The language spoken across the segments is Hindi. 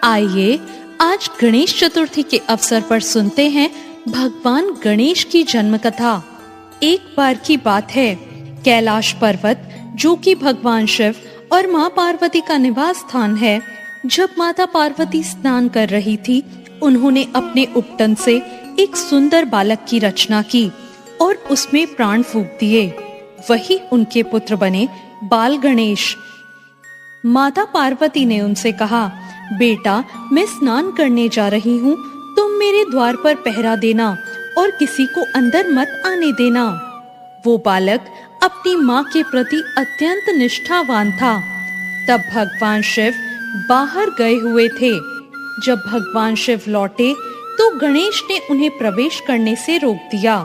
आइए आज गणेश चतुर्थी के अवसर पर सुनते हैं भगवान गणेश की जन्म कथा। एक बार की बात है, कैलाश पर्वत जो कि भगवान शिव और माँ पार्वती का निवास स्थान है, जब माता पार्वती स्नान कर रही थी, उन्होंने अपने उपटन से एक सुंदर बालक की रचना की और उसमें प्राण फूंक दिए। वही उनके पुत्र बने बाल गणेश। माता पार्वती ने उनसे कहा, बेटा मैं स्नान करने जा रही हूँ, तुम मेरे द्वार पर पहरा देना और किसी को अंदर मत आने देना। वो बालक अपनी माँ के प्रति अत्यंत निष्ठावान था। तब भगवान शिव बाहर गए हुए थे। जब भगवान शिव लौटे तो गणेश ने उन्हें प्रवेश करने से रोक दिया,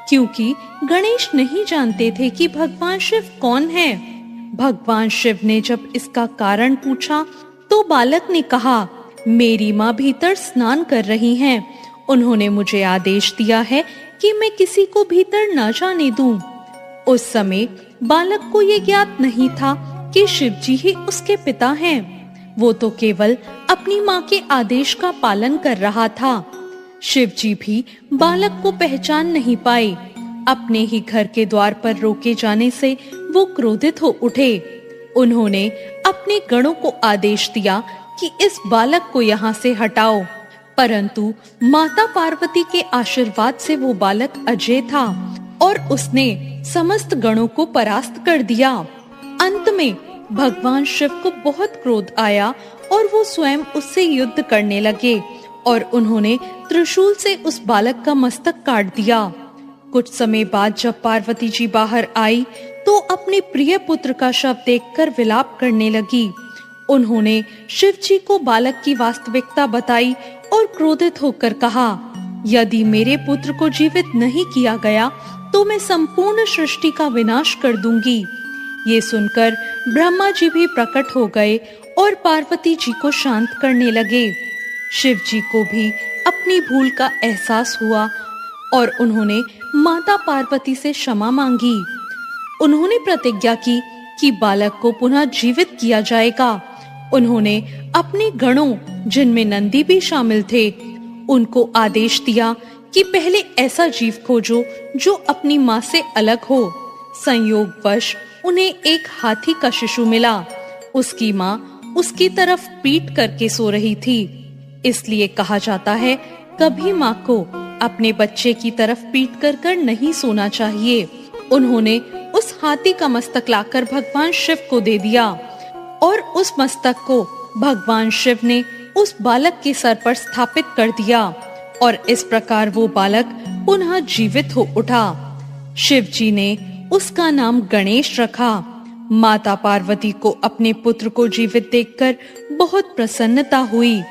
क्योंकि गणेश नहीं जानते थे कि भगवान शिव कौन है। भगवान शिव ने जब इसका कारण पूछा तो बालक ने कहा, मेरी माँ भीतर स्नान कर रही हैं। उन्होंने मुझे आदेश दिया है कि मैं किसी को भीतर न जाने दूं। उस समय बालक को ये ज्ञात नहीं था कि शिव जी ही उसके पिता हैं। वो तो केवल अपनी माँ के आदेश का पालन कर रहा था। शिव जी भी बालक को पहचान नहीं पाए। अपने ही घर के द्वार पर रोके जाने से वो क्रोधित हो उठे। उन्होंने अपने गणों को आदेश दिया कि इस बालक को यहाँ से हटाओ, परंतु माता पार्वती के आशीर्वाद से वो बालक अजय था और उसने समस्त गणों को परास्त कर दिया। अंत में भगवान शिव को बहुत क्रोध आया और वो स्वयं उससे युद्ध करने लगे और उन्होंने त्रिशूल से उस बालक का मस्तक काट दिया। कुछ समय बाद जब पार्वती जी बाहर आई तो अपने प्रिय पुत्र का शव देखकर विलाप करने लगी। उन्होंने शिव जी को बालक की वास्तविकता बताई और क्रोधित होकर कहा, यदि मेरे पुत्र को जीवित नहीं किया गया तो मैं संपूर्ण सृष्टि का विनाश कर दूंगी। ये सुनकर ब्रह्मा जी भी प्रकट हो गए और पार्वती जी को शांत करने लगे। शिव जी को भी अपनी भूल का एहसास हुआ और उन्होंने माता पार्वती से क्षमा मांगी। उन्होंने प्रतिज्ञा की कि बालक को पुनः जीवित किया जाएगा। उन्होंने अपने गणों, जिनमें नंदी भी शामिल थे, उनको आदेश दिया कि पहले ऐसा जीव खोजो जो अपनी माँ से अलग हो। संयोगवश उन्हें एक हाथी का शिशु मिला। उसकी माँ उसकी तरफ पीट करके सो रही थी। इसलिए कहा जाता है, कभी माँ को अपने बच्चे की तरफ पीट कर नहीं सोना चाहिए। उन्होंने उस हाथी का मस्तक लाकर भगवान शिव को दे दिया और उस मस्तक को भगवान शिव ने उस बालक के सर पर स्थापित कर दिया और इस प्रकार वो बालक पुनः जीवित हो उठा। शिव जी ने उसका नाम गणेश रखा। माता पार्वती को अपने पुत्र को जीवित देखकर बहुत प्रसन्नता हुई,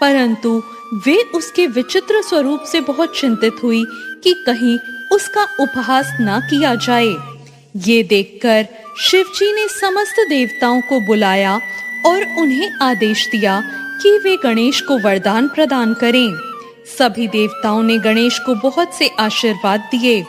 परंतु वे उसके विचित्र स्वरूप से बहुत चिंतित हुई कि कहीं उसका उपहास ना किया जाए। ये देखकर शिव जी ने समस्त देवताओं को बुलाया और उन्हें आदेश दिया कि वे गणेश को वरदान प्रदान करें। सभी देवताओं ने गणेश को बहुत से आशीर्वाद दिए।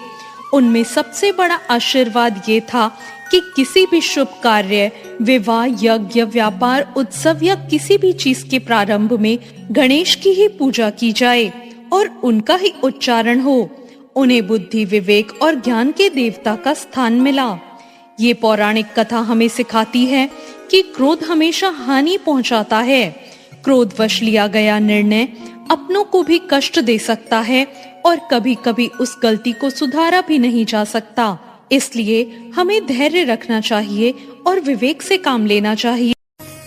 उनमें सबसे बड़ा आशीर्वाद ये था कि किसी भी शुभ कार्य, विवाह, यज्ञ, व्यापार, उत्सव या किसी भी चीज के प्रारंभ में गणेश की ही पूजा की जाए और उनका ही उच्चारण हो। उन्हें बुद्धि, विवेक और ज्ञान के देवता का स्थान मिला। ये पौराणिक कथा हमें सिखाती है कि क्रोध हमेशा हानि पहुंचाता है। क्रोधवश लिया गया निर्णय अपनों को भी कष्ट दे सकता है और कभी-कभी उस गलती को सुधारा भी नहीं जा सकता। इसलिए हमें धैर्य रखना चाहिए और विवेक से काम लेना चाहिए।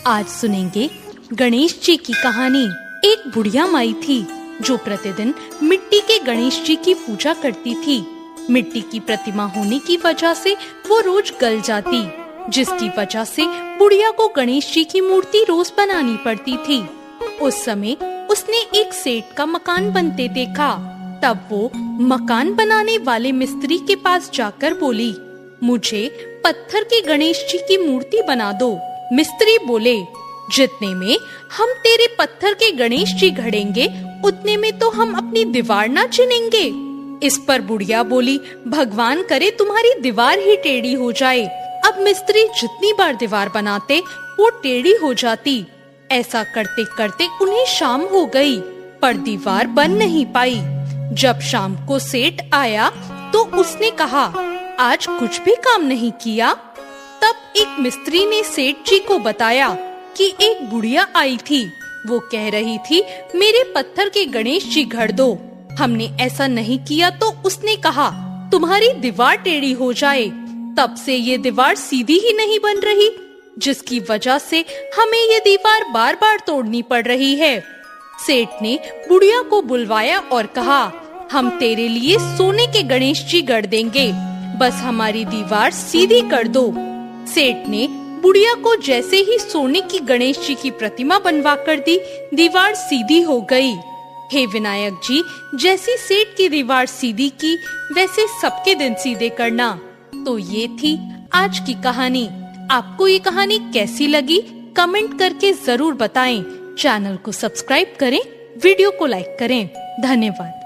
आज सुनेंगे गणेश जी की कहानी। एक बुढ़िया माई थी जो प्रतिदिन मिट्टी के गणेश जी की पूजा करती थी। मिट्टी की प्रतिमा होने की वजह से वो रोज गल जाती, जिसकी वजह से बुढ़िया को गणेश जी की मूर्ति रोज बनानी पड़ती थी। उस समय उसने एक सेठ का मकान बनते देखा। तब वो मकान बनाने वाले मिस्त्री के पास जाकर बोली, मुझे पत्थर के गणेश जी की मूर्ति बना दो। मिस्त्री बोले, जितने में हम तेरे पत्थर के गणेश जी घड़ेंगे उतने में तो हम अपनी दीवार ना चिनेंगे। इस पर बुढ़िया बोली, भगवान करे तुम्हारी दीवार ही टेढ़ी हो जाए। अब मिस्त्री जितनी बार दीवार बनाते वो टेढ़ी हो जाती। ऐसा करते करते उन्हें शाम हो गई, पर दीवार बन नहीं पाई। जब शाम को सेठ आया तो उसने कहा, आज कुछ भी काम नहीं किया। तब एक मिस्त्री ने सेठ जी को बताया कि एक बुढ़िया आई थी। वो कह रही थी, मेरे पत्थर के गणेश जी गढ़ दो। हमने ऐसा नहीं किया तो उसने कहा, तुम्हारी दीवार टेढ़ी हो जाए। तब से ये दीवार सीधी ही नहीं बन रही, जिसकी वजह से हमें ये दीवार बार बार तोड़नी पड़ रही है। सेठ ने बुढ़िया को बुलवाया और कहा, हम तेरे लिए सोने के गणेश जी गढ़ देंगे, बस हमारी दीवार सीधी कर दो। सेठ ने बुढ़िया को जैसे ही सोने की गणेश जी की प्रतिमा बनवा कर दी, दीवार सीधी हो गई। हे विनायक जी, जैसी सेठ की दीवार सीधी की, वैसे सबके दिन सीधे करना। तो ये थी आज की कहानी। आपको ये कहानी कैसी लगी, कमेंट करके जरूर बताएं। चैनल को सब्सक्राइब करें, वीडियो को लाइक करें। धन्यवाद।